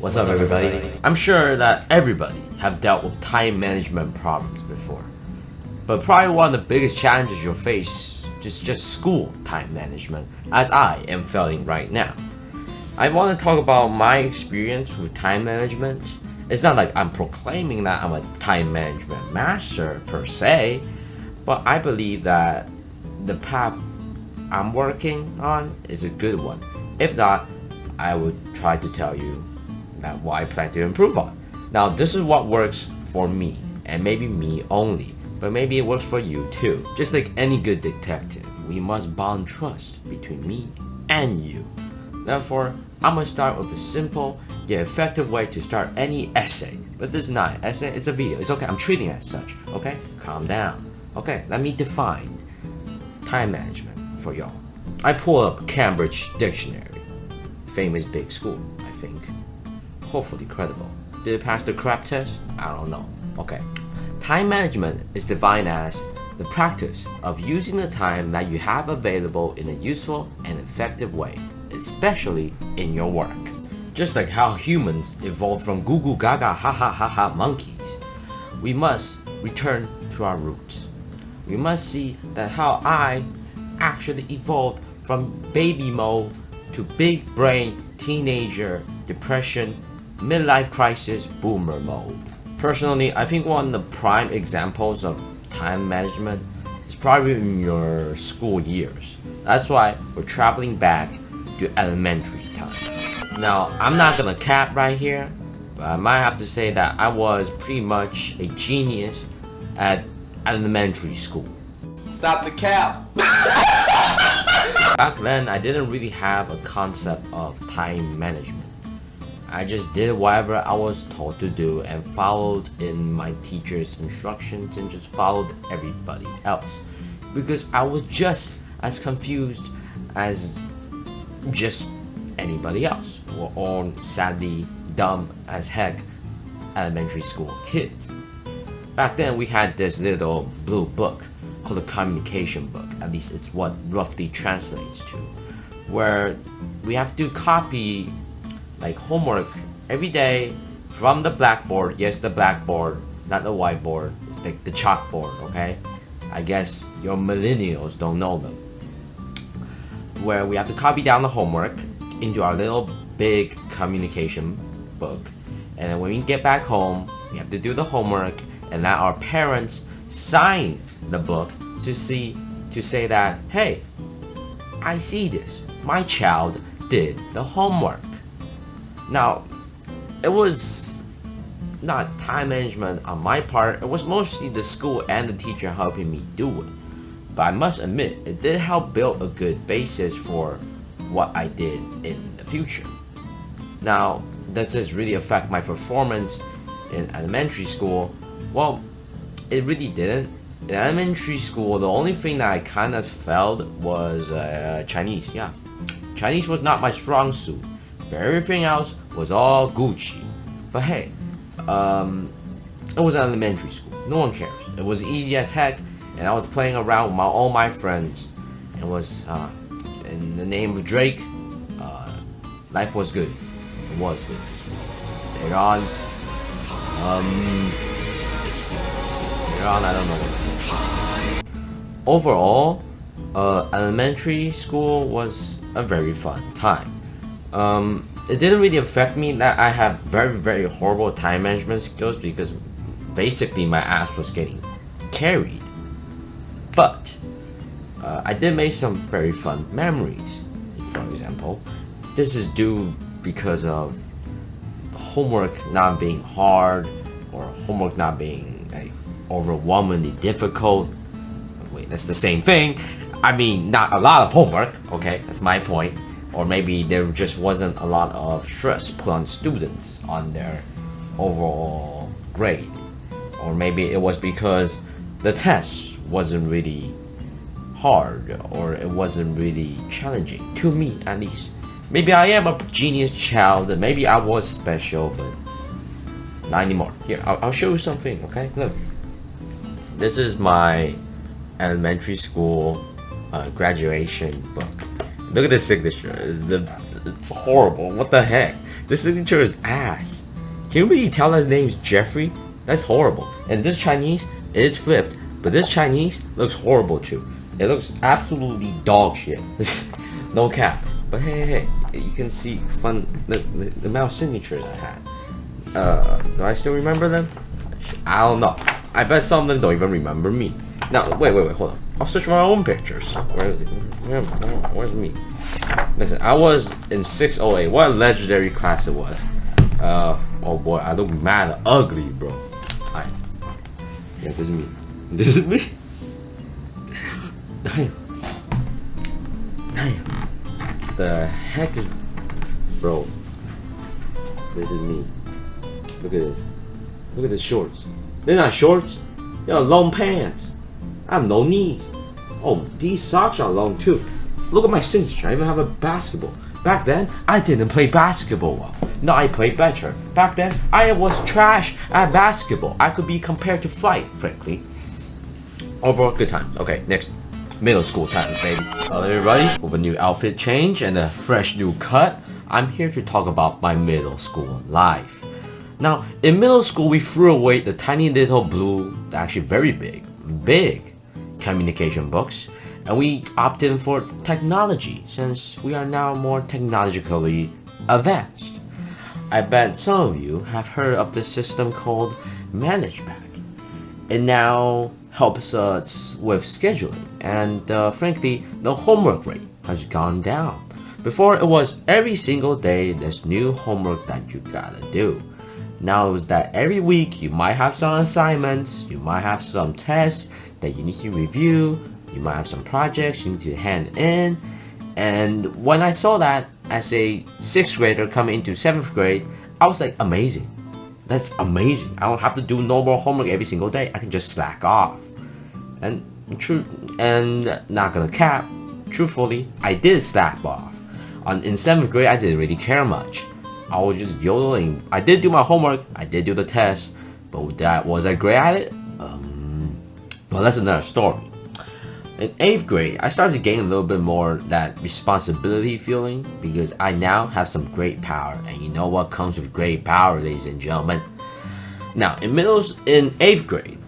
What's up everybody? I'm sure that everybody have dealt with time management problems before. But probably one of the biggest challenges you'll face is just school time management, as I am feeling right now. I want to talk about my experience with time management. It's not like I'm proclaiming that I'm a time management master per se, but I believe that the path I'm working on is a good one. If not, I would try to tell you that what I plan to improve on. Now, this is what works for me, and maybe me only, but maybe it works for you too. Just like any good detective, we must bond trust between me and you. Therefore, I'm gonna start with a simple yet effective way to start any essay. But this is not an essay, it's a video. It's okay, I'm treating it as such, okay? Calm down. Okay, let me define time management for y'all. I pull up Cambridge Dictionary. Famous big school, I think. Hopefully credible. Did it pass the crap test? I don't know. Okay. Time management is defined as the practice of using the time that you have available in a useful and effective way, especially in your work. Just like how humans evolved from goo goo gaga ha ha ha ha monkeys, we must return to our roots. We must see that how I actually evolved from baby mode to big brain, teenager, depression, midlife crisis, boomer mode. Personally, I think one of the prime examples of time management is probably in your school years. That's why we're traveling back to elementary time. Now, I'm not gonna cap right here, but I might have to say that I was pretty much a genius at elementary school. Stop the cap! Back then, I didn't really have a concept of time management. I just did whatever I was told to do and followed in my teacher's instructions and just followed everybody else. Because I was just as confused as just anybody else. We're all sadly dumb as heck elementary school kids. Back then, we had this little blue book called a communication book. At least it's what roughly translates to, where we have to copy like homework every day from the blackboard. Yes, the blackboard, not the whiteboard. It's like the chalkboard, okay? I guess your millennials don't know them. Where we have to copy down the homework into our little big communication book, and then when we get back home, we have to do the homework and let our parents sign the book to say that, hey, I see this. My child did the homework. Now, it was not time management on my part. It was mostly the school and the teacher helping me do it. But I must admit, it did help build a good basis for what I did in the future. Now, does this really affect my performance in elementary school? Well, it really didn't. In elementary school, the only thing that I kind of failed was Chinese. Yeah, Chinese was not my strong suit. But everything else was all Gucci. But hey, it was elementary school. No one cares. It was easy as heck, and I was playing around with all my friends. It was in the name of Drake. Life was good. It was good. Later on, I don't know what to say. Overall, elementary school was a very fun time. It didn't really affect me that I have very, very horrible time management skills because basically my ass was getting carried. But I did make some very fun memories. For example, this is due because of homework not being hard or homework not being like overwhelmingly difficult. Wait, that's the same thing. I mean, not a lot of homework, okay? That's my point. Or maybe there just wasn't a lot of stress put on students on their overall grade. Or maybe it was because the test wasn't really hard or it wasn't really challenging, to me at least. Maybe I am a genius child and maybe I was special, but not anymore. Here, I'll show you something, okay? Look. This is my elementary school graduation book. Look at the signature. It's horrible. What the heck? This signature is ass. Can you really tell that his name's Jeffrey? That's horrible. And this Chinese, it is flipped, but this Chinese looks horrible too. It looks absolutely dog shit. No cap. But hey, you can see the mouse signatures I had. Do I still remember them? I don't know. I bet some of them don't even remember me. Now, wait, hold on. I'll search my own pictures. Where's me? Listen, I was in 608. What a legendary class it was. Oh boy, I look mad ugly, bro. Yeah, this is me. This is me? Damn. The heck is... Bro. This is me. Look at this. Look at the shorts. They're not shorts. They're long pants. I have no knees. Oh, these socks are long too. Look at my signature. I even have a basketball. Back then, I didn't play basketball well. No, I played better. Back then, I was trash at basketball. I could be compared to Flight, frankly. Overall, good times. Okay, next. Middle school times, baby. Hello everybody, with a new outfit change and a fresh new cut, I'm here to talk about my middle school life. Now, in middle school, we threw away the tiny little blue, actually very big communication books, and we opted for technology since we are now more technologically advanced. I bet some of you have heard of the system called manegment. It now helps us with scheduling, and frankly, the homework rate has gone down. Before, it was every single day there's new homework that you gotta do. Now it's that every week you might have some assignments, you might have some tests that you need to review, you might have some projects you need to hand in. And when I saw that as a 6th grader coming into 7th grade, I was like, amazing. That's amazing. I don't have to do no more homework every single day. I can just slack off. And not gonna cap, truthfully, I did slack off. In 7th grade, I didn't really care much. I was just yodeling. I did do my homework, I did do the test, but was I great at it? Well, that's another story. In 8th grade, I started to gain a little bit more that responsibility feeling because I now have some great power, and you know what comes with great power, ladies and gentlemen. Now, in 8th grade,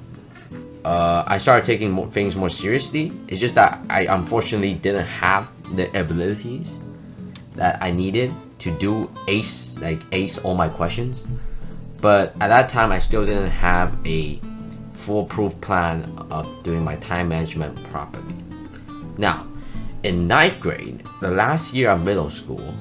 I started taking things more seriously. It's just that I unfortunately didn't have the abilities that I needed to do ace all my questions. But at that time, I still didn't have a foolproof plan of doing my time management properly. Now, in 9th grade, the last year of middle school,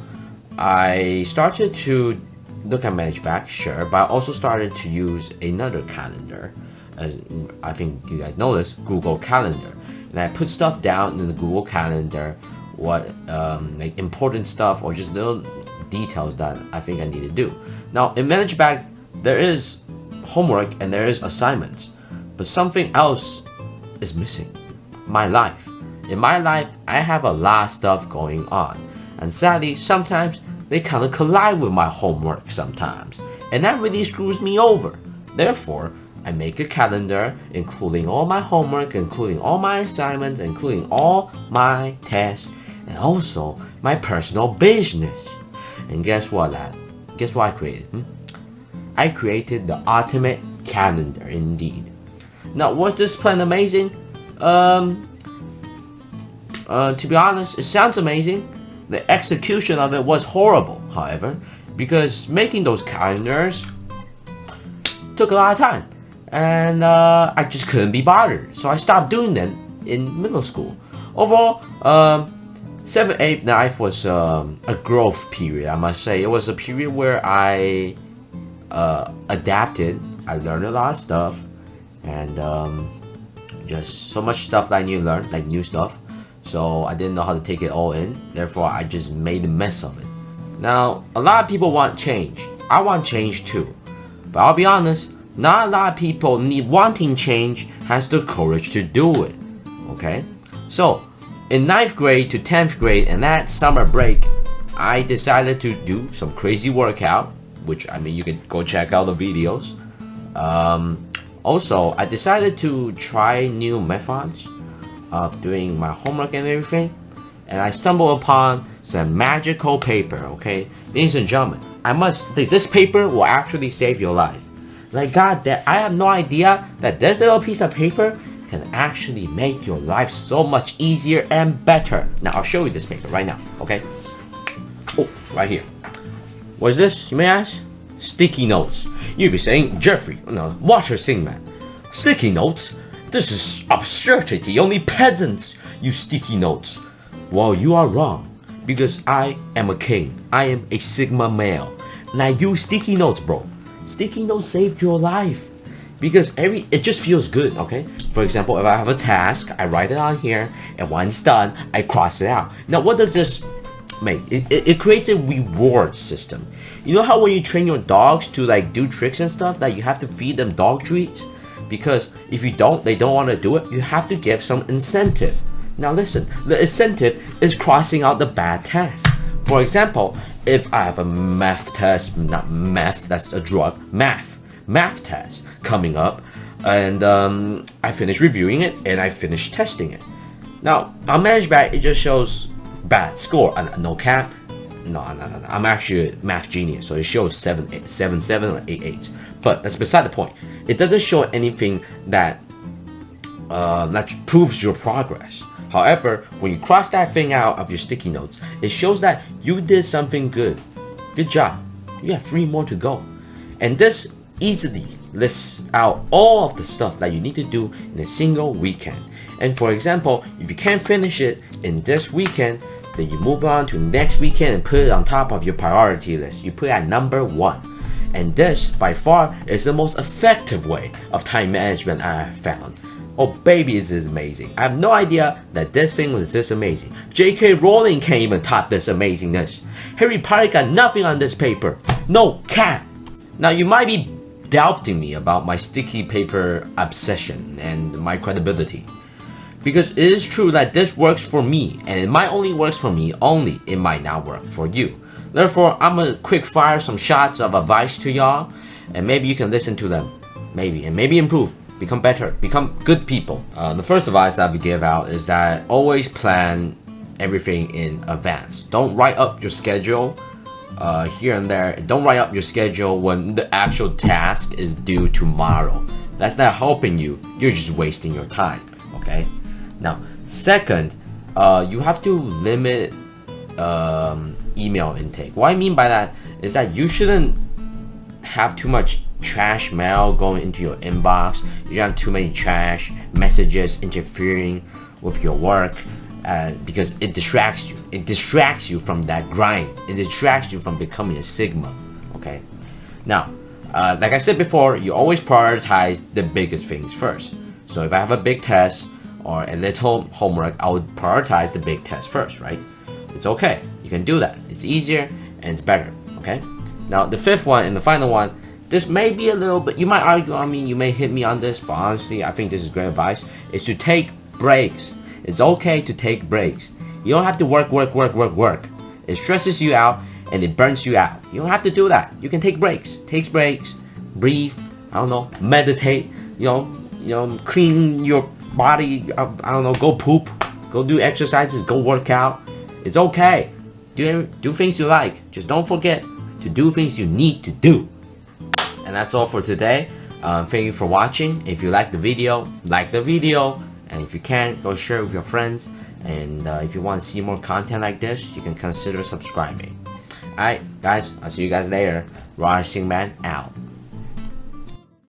I started to look at management, sure, but I also started to use another calendar. As I think you guys know this, Google Calendar. And I put stuff down in the Google Calendar, what like important stuff or just little details that I think I need to do. Now, in management, there is homework and there is assignments. But something else is missing. My life. In my life, I have a lot of stuff going on. And sadly, sometimes they kind of collide with my homework sometimes. And that really screws me over. Therefore, I make a calendar including all my homework, including all my assignments, including all my tests, and also my personal business. And guess what I created? I created the ultimate calendar indeed. Now, was this plan amazing? To be honest, it sounds amazing. The execution of it was horrible, however, because making those calendars took a lot of time. And I just couldn't be bothered. So I stopped doing them in middle school. Overall, 7th, 8th, 9th was a growth period, I must say. It was a period where I adapted. I learned a lot of stuff. And just so much stuff that I need to learn, like new stuff. So I didn't know how to take it all in. Therefore, I just made a mess of it. Now, a lot of people want change. I want change too. But I'll be honest, not a lot of people wanting change has the courage to do it. Okay? So, in 9th grade to 10th grade and that summer break, I decided to do some crazy workout. Which, I mean, you can go check out the videos. Also, I decided to try new methods of doing my homework and everything. And I stumbled upon some magical paper, okay? Ladies and gentlemen, this paper will actually save your life. Like, God, that I have no idea that this little piece of paper can actually make your life so much easier and better. Now, I'll show you this paper right now, okay? Oh, right here. What's this, you may ask? Sticky notes. You'll be saying, Jeffrey, no, Watersingman. Sticky notes? This is absurdity. Only peasants use sticky notes. Well, you are wrong. Because I am a king. I am a Sigma male. And I use sticky notes, bro. Sticky notes save your life. Because it just feels good, okay? For example, if I have a task, I write it on here, and when it's done, I cross it out. Now, what does this make? It creates a reward system. You know how when you train your dogs to like do tricks and stuff, that you have to feed them dog treats? Because if you don't, they don't want to do it. You have to give some incentive. Now listen, the incentive is crossing out the bad test. For example, if I have a math test, not meth, that's a drug, math test coming up, and I finish reviewing it and I finish testing it. Now on management, it just shows bad score. No cap. No. I'm actually a math genius, so it shows 7 or 8 8s. But that's beside the point. It doesn't show anything that proves your progress. However, when you cross that thing out of your sticky notes, it shows that you did something good. Good job. You have 3 more to go. And this easily lists out all of the stuff that you need to do in a single weekend. And for example, if you can't finish it in this weekend, then you move on to next weekend and put it on top of your priority list. You put it at number 1. And this, by far, is the most effective way of time management I have found. Oh baby, this is amazing. I have no idea that this thing was this amazing. J.K. Rowling can't even top this amazingness. Harry Potter got nothing on this paper. No cap. Now you might be doubting me about my sticky paper obsession and my credibility. Because it is true that this works for me, and it might only works for me only. It might not work for you. Therefore, I'm gonna quick fire some shots of advice to y'all, and maybe you can listen to them. Maybe improve. Become better, become good people. The first advice that we give out is that always plan everything in advance. Don't write up your schedule here and there. Don't write up your schedule when the actual task is due tomorrow. That's not helping you. You're just wasting your time, okay? Now, second, you have to limit email intake. What I mean by that is that you shouldn't have too much trash mail going into your inbox. You don't have too many trash messages interfering with your work, because it distracts you. It distracts you from that grind. It distracts you from becoming a Sigma. Okay. Now, like I said before, you always prioritize the biggest things first. So if I have a big test or a little homework, I would prioritize the big test first, right? It's okay. You can do that. It's easier and it's better. Okay. Now the fifth one and the final one. This may be a little bit, you might argue on me, you may hit me on this, but honestly, I think this is great advice, is to take breaks. It's okay to take breaks. You don't have to work. It stresses you out and it burns you out. You don't have to do that. You can take breaks. Take breaks, breathe, I don't know, meditate, you know, clean your body, I don't know, go poop, go do exercises, go work out. It's okay. Do things you like. Just don't forget to do things you need to do. And that's all for today. Thank you for watching. If you like the video, and if you can, go share it with your friends. And if you want to see more content like this, you can consider subscribing. Alright guys, I'll see you guys later. Watersingman out.